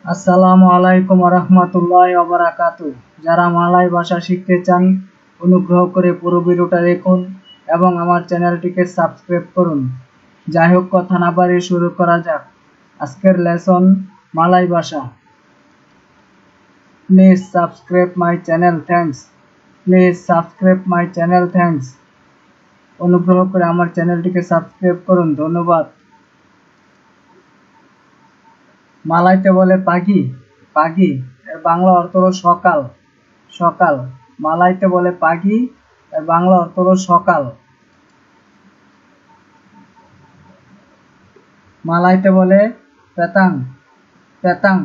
আসসালামু আলাইকুম রহমতুল্লাহি ওয়া বারাকাতুহু। যারা মালয় ভাষা শিখতে চান অনুগ্রহ করে পুরো ভিডিওটা দেখুন এবং আমার চ্যানেলটিকে সাবস্ক্রাইব করুন। যাই হোক, কথা না বাড়িয়ে শুরু করা যাক আজকের লেসন মালয় ভাষা। Please subscribe my channel, thanks. Please subscribe my channel, thanks. অনুগ্রহ করে আমার চ্যানেলটিকে সাবস্ক্রাইব করুন, ধন্যবাদ। মালাইতে বলে পাগি। পাগি এর বাংলা অর্থ হলো সকাল। সকাল মালাইতে বলে পাগি, এর বাংলা অর্থ হলো সকাল। মালাইতে বলে পেতাং। পেতাং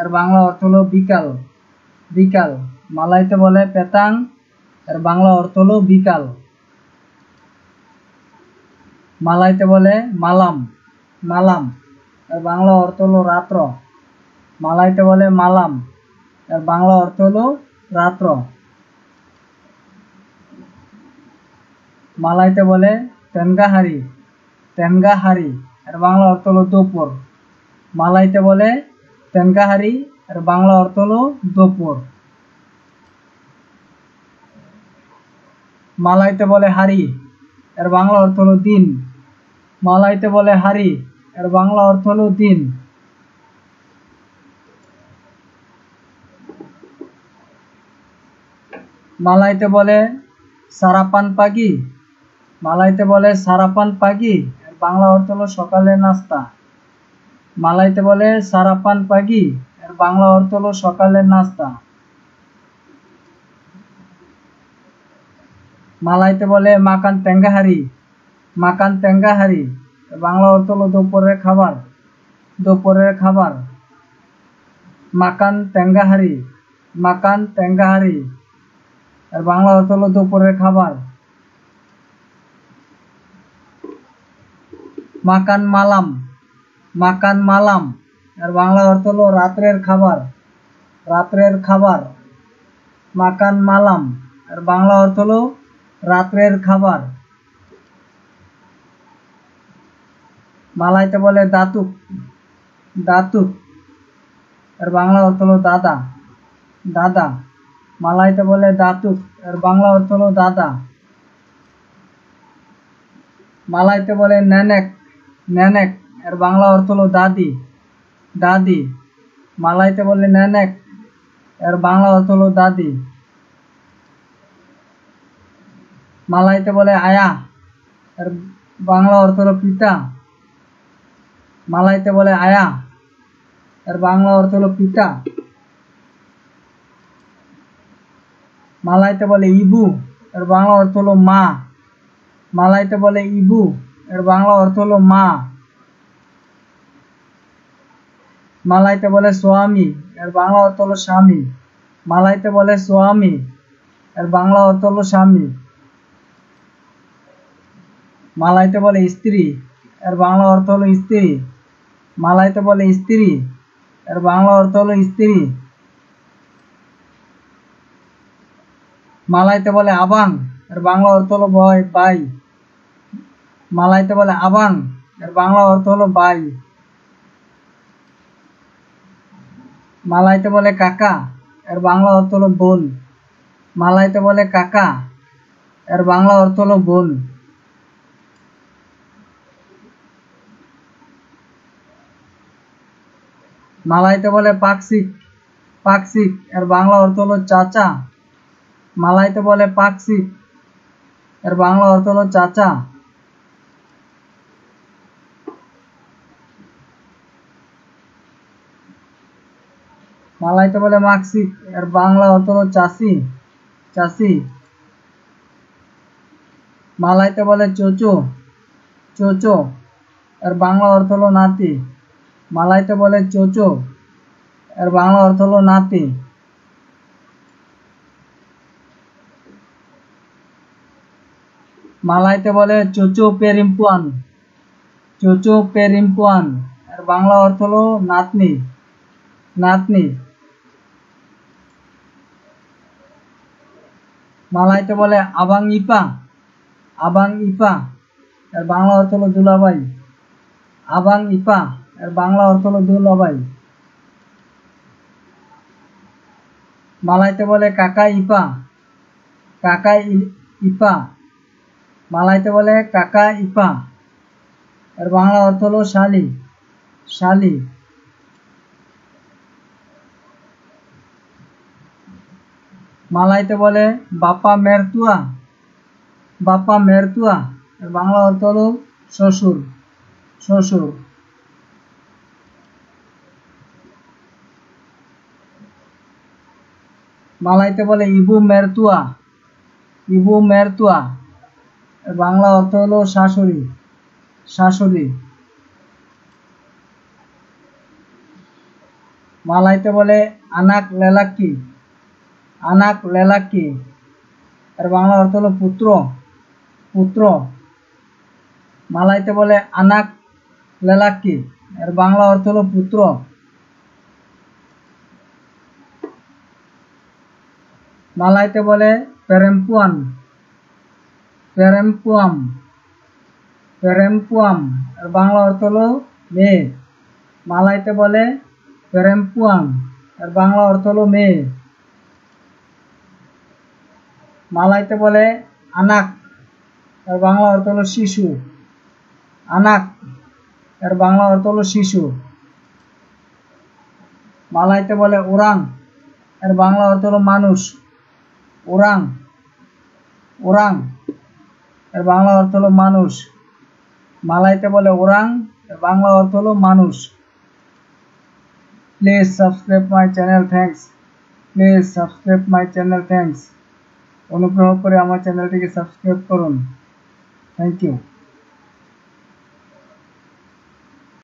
এর বাংলা অর্থ হলো বিকাল। বিকাল মালাইতে বলে পেতাং, এর বাংলা অর্থ হলো বিকাল। মালাইতে বলে মালাম। মালাম এর বাংলা অর্থ হলো রাত্র। মালাইতে বলে মালাম, এর বাংলা অর্থ হলো রাত্র। মালাইতে বলে তেনগাহারি। তেনগাহারি এর বাংলা অর্থ হলো দুপুর। মালাইতে বলে তেনগাহারি, এর বাংলা অর্থ হলো দুপুর। মালাইতে বলে হারি, এর বাংলা অর্থ হলো দিন। মালাইতে বলে হারি, এর বাংলা অর্থ হলো দিন। মালাইতে বলে সারাপান পাগি। মালাইতে বলে সারাপান পাগি, এর বাংলা অর্থ হলো সকালের নাস্তা। মালাইতে বলে সারাপান পাগি, এর বাংলা অর্থ হলো সকালের নাস্তা। মালাইতে বলে মাকান তেঙ্গাহারি। মাকান তেঙ্গাহারি এর বাংলা অর্থ হলো দুপুরের খাবার। দুপুরের খাবার। মাকান তেঙ্গাহারি। মাকান তেঙ্গাহারি এর বাংলা অর্থ হলো দুপুরের খাবার। মাকান মালাম। মাকান মালাম এর বাংলা অর্থ হলো রাত্রের খাবার। রাত্রের খাবার। মাকান মালাম এর বাংলা অর্থ হলো রাত্রের খাবার। মালাইতে বলে দাতুক। দাতুক এর বাংলা অর্থ হলো দাদা। দাদা মালাইতে বলে দাতুক, এর বাংলা অর্থ হলো দাদা। মালাইতে বলে নেনেক। নেনেক এর বাংলা অর্থ হলো দাদি। দাদি মালাইতে বলে নেনেক, এর বাংলা অর্থ হলো দাদি। মালাইতে বলে আয়া, এর বাংলা অর্থ হলো পিতা। মালাইতে বলে আয়া, এর বাংলা অর্থ হলো পিতা। মালাইতে বলে ইবু, এর বাংলা অর্থ হলো মা। মালাইতে বলে ইবু, এর বাংলা অর্থ হলো মা। মালাইতে বলে স্বামী, এর বাংলা অর্থ হলো স্বামী। মালাইতে বলে স্বামী, এর বাংলা অর্থ হলো স্বামী। মালাইতে বলে স্ত্রী, এর বাংলা অর্থ হলো স্ত্রী। মালাইতে বলে স্ত্রী, এর বাংলা অর্থ হলো স্ত্রী। মালাইতে বলে আবাং, এর বাংলা অর্থ হলো ভাই। মালাইতে বলে আবাং, এর বাংলা অর্থ হলো ভাই। মালাইতে বলে কাকা, এর বাংলা অর্থ হলো বোন। মালাইতে বলে কাকা, এর বাংলা অর্থ হলো বোন। মালাইতে বলে পাকসিক। পাকসিক এর বাংলা অর্থ হলো চাচা। মালাইতে বলে পাকসিক, এর বাংলা অর্থ হলো চাচা। মালাইতে বলে মাকসিক, এর বাংলা অর্থ হলো চাষি। চাষি মালাইতে বলে চোচো। চোচো এর বাংলা অর্থ হলো নাতি। মালাইতে বলে চোচো, এর বাংলা অর্থ হলো নাতি। মালাইতে বলে চোচো পেরিম্পুয়ান। চোচো পেরিম্পুয়ান এর বাংলা অর্থ হলো নাতনি। নাতনি মালাইতে বলে আবাং ইপা। আবাং ইপা এর বাংলা অর্থ হলো দুলাভাই। আবাং ইপা এর বাংলা অর্থ হলো দুলাভাই। মালাইতে বলে কাকা ইপা, কাকা ইপা, মালাইতে বলে কাকা ইপা। এর বাংলা অর্থ হলো শালি, শালি। মালাইতে বলে বাপা মেরতুয়া, বাপা মেরতুয়া। এর বাংলা অর্থ হলো শ্বশুর, শ্বশুর। মালাইতে বলে ইবু মেরতুয়া, ইবু মেরতুয়া। এর বাংলা অর্থ হলো শাশুড়ি, শাশুড়ি। মালাইতে বলে আনাক লেলাক্কি, আনাক লেলাক্কি। এর বাংলা অর্থ হলো পুত্র, পুত্র। মালাইতে বলে আনাক লেলাক্কি। এর বাংলা অর্থ হলো পুত্র। মালাইতে বলে পেরেম্পুয়ান, পেরেম্পুয়াম, পেরেম্পুয়াম। এর বাংলা অর্থ হলো মেয়ে। মালাইতে বলে পেরেম্পুয়াম। এর বাংলা অর্থ হলো মেয়ে। মালাইতে বলে আনাক। এর বাংলা অর্থ হলো শিশু, আনাক। এর বাংলা অর্থ হলো শিশু। মালাইতে বলে ওরাং। এর বাংলা অর্থ হলো মানুষ, ওরাং, ওরাং। এর বাংলা অর্থ হলো মানুষ। মালাইতে বলে ওরাং। এর বাংলা অর্থ হলো মানুষ। Please subscribe my channel, thanks. Please subscribe my channel, thanks. অনুগ্রহ করে আমার চ্যানেলটিকে সাবস্ক্রাইব করুন। Thank you.